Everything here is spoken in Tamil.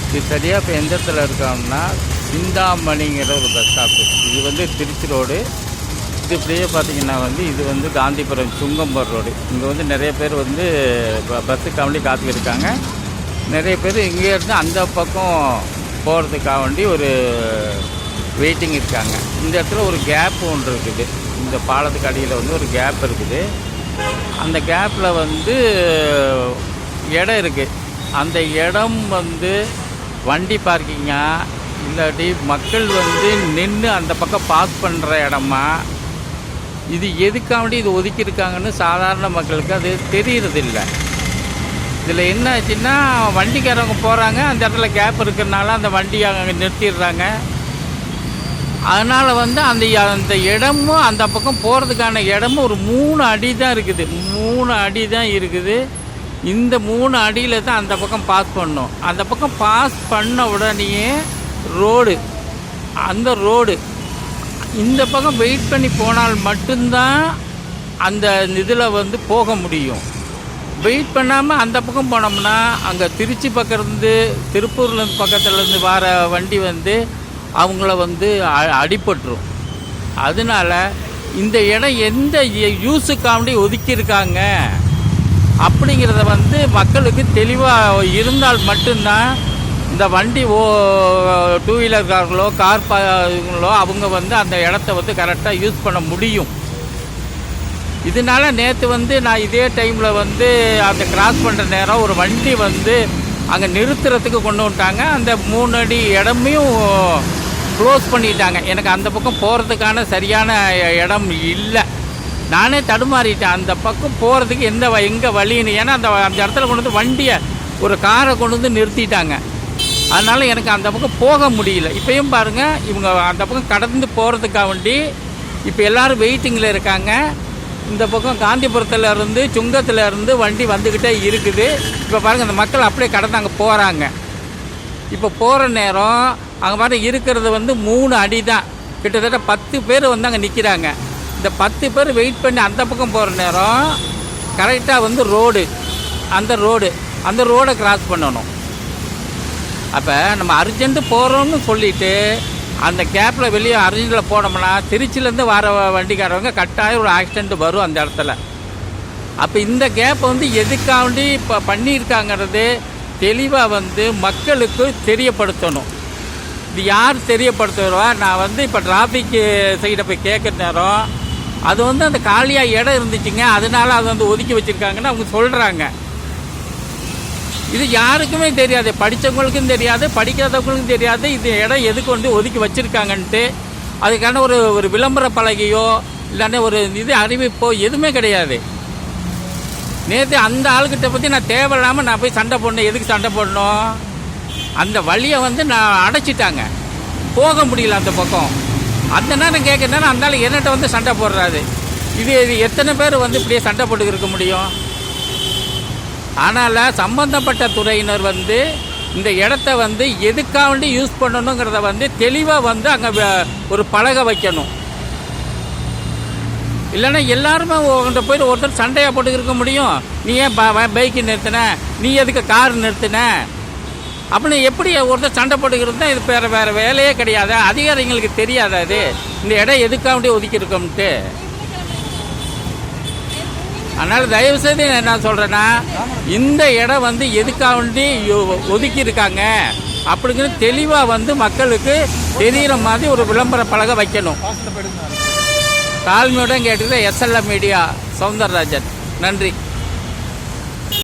இது சரியாக இப்போ எந்த இடத்துல இருக்கோம்னா சிந்தாமணிங்கிற ஒரு பஸ் ஸ்டாப்பு. இது வந்து திருச்சி ரோடு. இது இப்படியே பார்த்தீங்கன்னா வந்து இது வந்து காந்திபுரம் சுங்கம்பர் ரோடு. இங்கே வந்து நிறைய பேர் வந்து பஸ்ஸுக்காக வேண்டி காத்துக்கிருக்காங்க. நிறைய பேர் இங்கே இருந்து அந்த பக்கம் போகிறதுக்காக வேண்டி ஒரு வெயிட்டிங் இருக்காங்க. இந்த இடத்துல ஒரு கேப் ஒன்று இருக்குது. இந்த பாலத்துக்கு அடியில் வந்து ஒரு கேப் இருக்குது. அந்த கேப்பில் வந்து இடம் இருக்குது. அந்த இடம் வந்து வண்டி பார்க்கிங்கா இல்லாட்டி மக்கள் வந்து நின்று அந்த பக்கம் பாஸ் பண்ணுற இடமா, இது எதுக்காண்டி இது ஒதுக்கியிருக்காங்கன்னு சாதாரண மக்களுக்கு அது தெரியறதில்லை. இதில் என்ன ஆச்சுன்னா வண்டிக்காரவங்க போகிறாங்க, அந்த இடத்துல கேப் இருக்கிறதுனால அந்த வண்டியை அங்கே நிறுத்திடுறாங்க. அதனால் வந்து அந்த இடமும் அந்த பக்கம் போகிறதுக்கான இடமும் ஒரு 3 அடி தான் இருக்குது. 3 அடி தான் இருக்குது. இந்த 3 அடியில் தான் அந்த பக்கம் பாஸ் பண்ணணும். அந்த பக்கம் பாஸ் பண்ண உடனேயே ரோடு, அந்த ரோடு இந்த பக்கம் வெயிட் பண்ணி போனால் மட்டும்தான் அந்த இதில் வந்து போக முடியும். வெயிட் பண்ணாமல் அந்த பக்கம் போனோம்னா அங்கே திருச்சி பக்கத்துலேருந்து திருப்பூர்லேருந்து பக்கத்துலேருந்து வர வண்டி வந்து அவங்கள வந்து அடிபட்டுரும். அதனால் இந்த இடம் எந்த யூஸுக்காண்டி ஒதுக்கியிருக்காங்க அப்படிங்கிறத வந்து மக்களுக்கு தெளிவாக இருந்தால் மட்டும்தான் இந்த வண்டி டூ வீலர்காரங்களோ கார்களோ அவங்க வந்து அந்த இடத்த வந்து கரெக்டாக யூஸ் பண்ண முடியும். இதனால் நேற்று வந்து நான் இதே டைமில் வந்து அந்த கிராஸ் பண்ணுற நேரம் ஒரு வண்டி வந்து அங்கே நிறுத்துறதுக்கு கொண்டு வந்துட்டாங்க. அந்த 3 அடி இடமையும் க்ளோஸ் பண்ணிட்டாங்க. எனக்கு அந்த பக்கம் போகிறதுக்கான சரியான இடம் இல்லை. நானே தடுமாறிட்டேன். அந்த பக்கம் போகிறதுக்கு எங்கே வழின்னு. ஏன்னா அந்த இடத்துல கொண்டு வந்து வண்டியை ஒரு காரை கொண்டு வந்து நிறுத்திட்டாங்க. அதனால் எனக்கு அந்த பக்கம் போக முடியல. இப்போயும் பாருங்கள், இவங்க அந்த பக்கம் கடந்து போகிறதுக்காக வேண்டி இப்போ எல்லோரும் வெயிட்டிங்கில் இருக்காங்க. இந்த பக்கம் காந்திபுரத்தில் இருந்து சுங்கத்தில் இருந்து வண்டி வந்துக்கிட்டே இருக்குது. இப்போ பாருங்கள், அந்த மக்கள் அப்படியே கடந்து அங்கே போகிறாங்க. இப்போ போகிற நேரம் அங்கே பாருங்க இருக்கிறது வந்து 3 அடி தான். கிட்டத்தட்ட 10 பேர் வந்து அங்கே நிற்கிறாங்க. இந்த 10 பேர் வெயிட் பண்ணி அந்த பக்கம் போகிற நேரம் கரெக்டாக வந்து அந்த ரோடை கிராஸ் பண்ணணும். அப்போ நம்ம அர்ஜென்ட்டு போகிறோம்னு சொல்லிவிட்டு அந்த கேப்பில் வெளியே அர்ஜென்ட்டில் போனோம்னா திருச்சியிலேருந்து வர வண்டிக்காரவங்க கட்டாயம் ஒரு ஆக்சிடெண்ட் வரும் அந்த இடத்துல. அப்போ இந்த கேப்பை வந்து எதுக்காண்டி இப்போ பண்ணியிருக்காங்கிறது தெளிவாக வந்து மக்களுக்கு தெரியப்படுத்தணும். இது யார் தெரியப்படுத்துவா? நான் வந்து இப்போ டிராஃபிக்கு சைடை போய் கேட்குற நேரம் அது வந்து அந்த காலியாக இடம் இருந்துச்சுங்க, அதனால அதை வந்து ஒதுக்கி வச்சுருக்காங்கன்னு அவங்க சொல்கிறாங்க. இது யாருக்குமே தெரியாது, படித்தவங்களுக்கும் தெரியாது, படிக்காதவங்களுக்கும் தெரியாது இது இடம் எதுக்கு வந்து ஒதுக்கி வச்சுருக்காங்கன்ட்டு. அதுக்கான ஒரு விளம்பர பலகையோ இல்லைன்னா ஒரு அறிவிப்போ எதுவுமே கிடையாது. நேற்று அந்த ஆளுக்கிட்ட பற்றி நான் தேவையில்லாமல் நான் போய் சண்டை போடணும். எதுக்கு சண்டை போடணும்? அந்த வழியை வந்து நான் அடைச்சிட்டாங்க, போக முடியல அந்த பக்கம். அந்த நேரம் கேட்குறதுனால அந்த ஆள் என்னட்ட வந்து சண்டை போடுறாரு. இது எத்தனை பேர் வந்து இப்படியே சண்டை போட்டு இருக்க முடியும்? ஆனால் சம்பந்தப்பட்ட துறையினர் வந்து இந்த இடத்த வந்து எதுக்காக யூஸ் பண்ணணுங்கிறத வந்து தெளிவாக வந்து அங்கே ஒரு பலகை வைக்கணும். இல்லைன்னா எல்லாருமே உங்கள்கிட்ட போய்ட்டு ஒருத்தர் சண்டையாக போட்டு இருக்க முடியும். நீ ஏன் பைக்கு நிறுத்தின, நீ எதுக்கு கார் நிறுத்தின அப்படின்னு எப்படி ஒருத்தர் சண்டை போட்டுக்கிறது தான். இது வேறு வேலையே கிடையாது. அதிகாரிங்களுக்கு தெரியாதா அது இந்த இடம் எதுக்காக ஒதுக்கியிருக்கோம்ட்டு? அதனால் தயவுசெய்து என்ன சொல்கிறேன்னா, இந்த இடம் வந்து எதுக்காக ஒதுக்கியிருக்காங்க அப்படிங்கிற தெளிவாக வந்து மக்களுக்கு தெரிகிற மாதிரி ஒரு விளம்பர பலகை வைக்கணும். தாழ்மையுடன் கேட்டுக்கிற SLM மீடியா சௌந்தரராஜன். நன்றி.